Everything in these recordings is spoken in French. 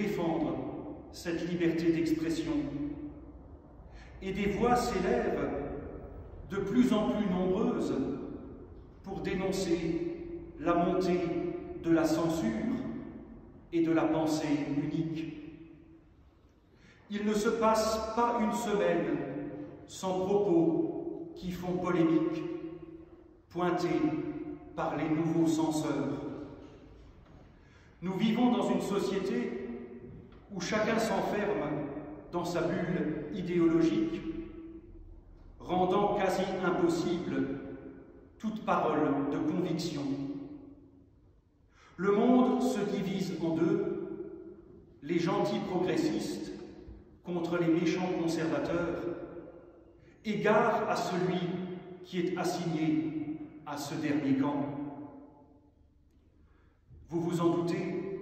défendre cette liberté d'expression. Et des voix s'élèvent de plus en plus nombreuses pour dénoncer la montée de la censure et de la pensée unique. Il ne se passe pas une semaine sans propos qui font polémique, pointés par les nouveaux censeurs. Nous vivons dans une société où chacun s'enferme dans sa bulle idéologique, rendant quasi impossible toute parole de conviction. Le monde se divise en deux, les gentils progressistes contre les méchants conservateurs, égard à celui qui est assigné à ce dernier camp. Vous vous en doutez,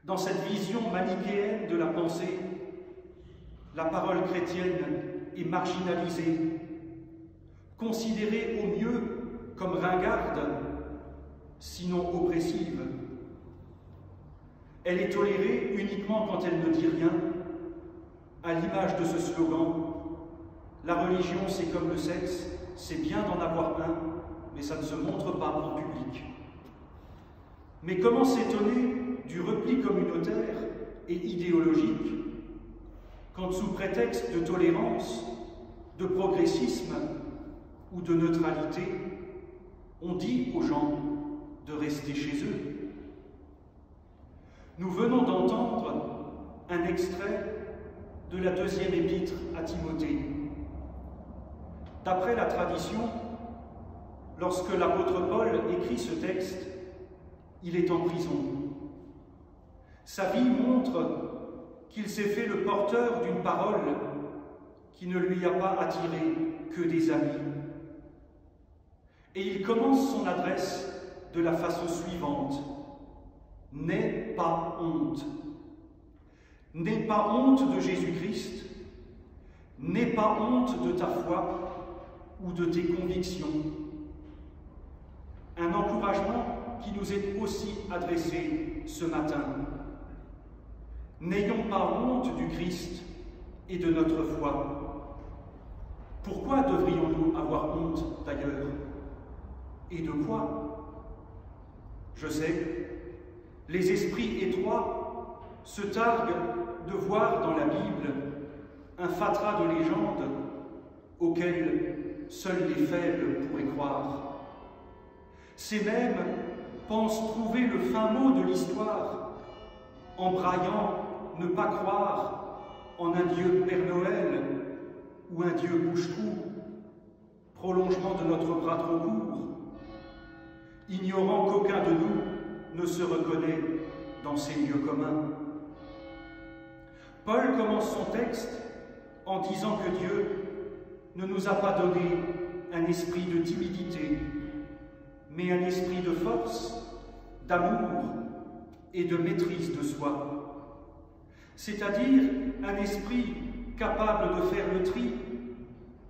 dans cette vision manichéenne de la pensée, la parole chrétienne est marginalisée, considérée au mieux comme ringarde, sinon oppressive. Elle est tolérée uniquement quand elle ne dit rien, à l'image de ce slogan « La religion, c'est comme le sexe, c'est bien d'en avoir un, mais ça ne se montre pas en public ». Mais comment s'étonner du repli communautaire et idéologique quand, sous prétexte de tolérance, de progressisme ou de neutralité, on dit aux gens de rester chez eux? Nous venons d'entendre un extrait de la deuxième épître à Timothée. D'après la tradition, lorsque l'apôtre Paul écrit ce texte, il est en prison. Sa vie montre qu'il s'est fait le porteur d'une parole qui ne lui a pas attiré que des amis. Et il commence son adresse de la façon suivante. « N'aie pas honte. N'aie pas honte de Jésus-Christ. N'aie pas honte de ta foi ou de tes convictions. » Un encouragement qui nous est aussi adressé ce matin. N'ayons pas honte du Christ et de notre foi. Pourquoi devrions-nous avoir honte d'ailleurs? Et de quoi? Je sais, les esprits étroits se targuent de voir dans la Bible un fatras de légendes auxquelles seuls les faibles pourraient croire. Ces mêmes pensent trouver le fin mot de l'histoire en braillant ne pas croire en un Dieu Père Noël ou un Dieu bouche-trou, prolongement de notre bras trop court, ignorant qu'aucun de nous ne se reconnaît dans ces lieux communs. Paul commence son texte en disant que Dieu ne nous a pas donné un esprit de timidité, mais un esprit de force, d'amour et de maîtrise de soi. C'est-à-dire un esprit capable de faire le tri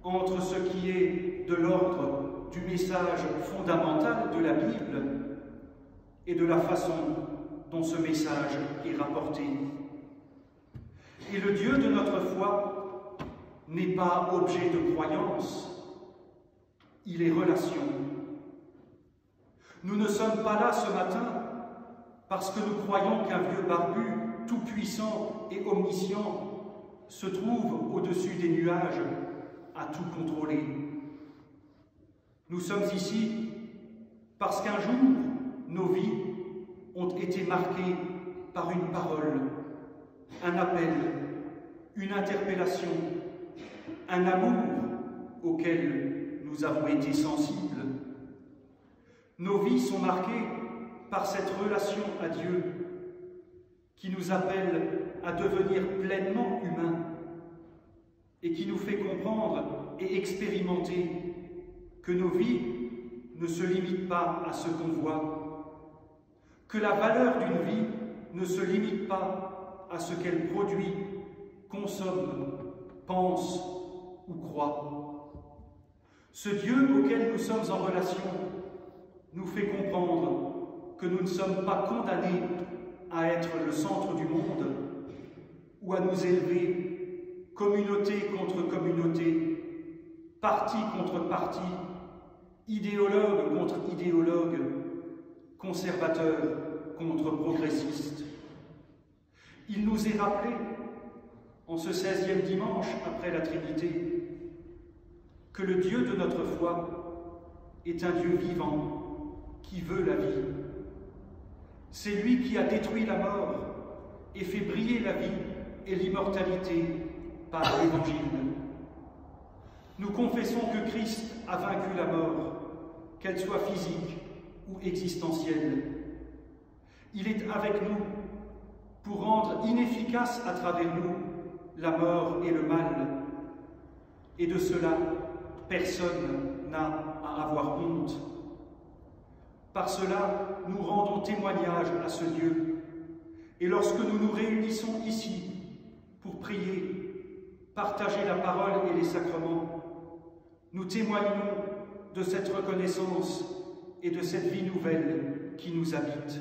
entre ce qui est de l'ordre du message fondamental de la Bible et de la façon dont ce message est rapporté. Et le Dieu de notre foi n'est pas objet de croyance, il est relation. Nous ne sommes pas là ce matin parce que nous croyons qu'un vieux barbu, tout-puissant et omniscient, se trouve au-dessus des nuages à tout contrôler. Nous sommes ici parce qu'un jour, nos vies ont été marquées par une parole, un appel, une interpellation, un amour auquel nous avons été sensibles. Nos vies sont marquées par cette relation à Dieu qui nous appelle à devenir pleinement humains et qui nous fait comprendre et expérimenter que nos vies ne se limitent pas à ce qu'on voit, que la valeur d'une vie ne se limite pas à ce qu'elle produit, consomme, pense ou croit. Ce Dieu auquel nous sommes en relation nous fait comprendre que nous ne sommes pas condamnés à être le centre du monde, ou à nous élever, communauté contre communauté, parti contre parti, idéologue contre idéologue, conservateur contre progressiste. Il nous est rappelé, en ce 16e dimanche après la Trinité, que le Dieu de notre foi est un Dieu vivant qui veut la vie. C'est lui qui a détruit la mort et fait briller la vie et l'immortalité par l'Évangile. Nous confessons que Christ a vaincu la mort, qu'elle soit physique ou existentielle. Il est avec nous pour rendre inefficace à travers nous la mort et le mal. Et de cela, personne n'a à avoir honte. Par cela, nous rendons témoignage à ce Dieu. Et lorsque nous nous réunissons ici pour prier, partager la parole et les sacrements, nous témoignons de cette reconnaissance et de cette vie nouvelle qui nous habite.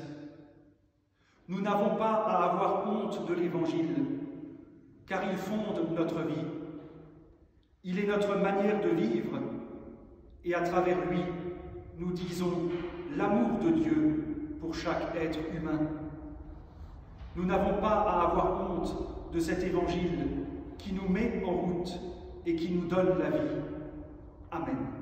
Nous n'avons pas à avoir honte de l'Évangile, car il fonde notre vie. Il est notre manière de vivre, et à travers lui, nous disons l'amour de Dieu pour chaque être humain. Nous n'avons pas à avoir honte de cet Évangile qui nous met en route et qui nous donne la vie. Amen.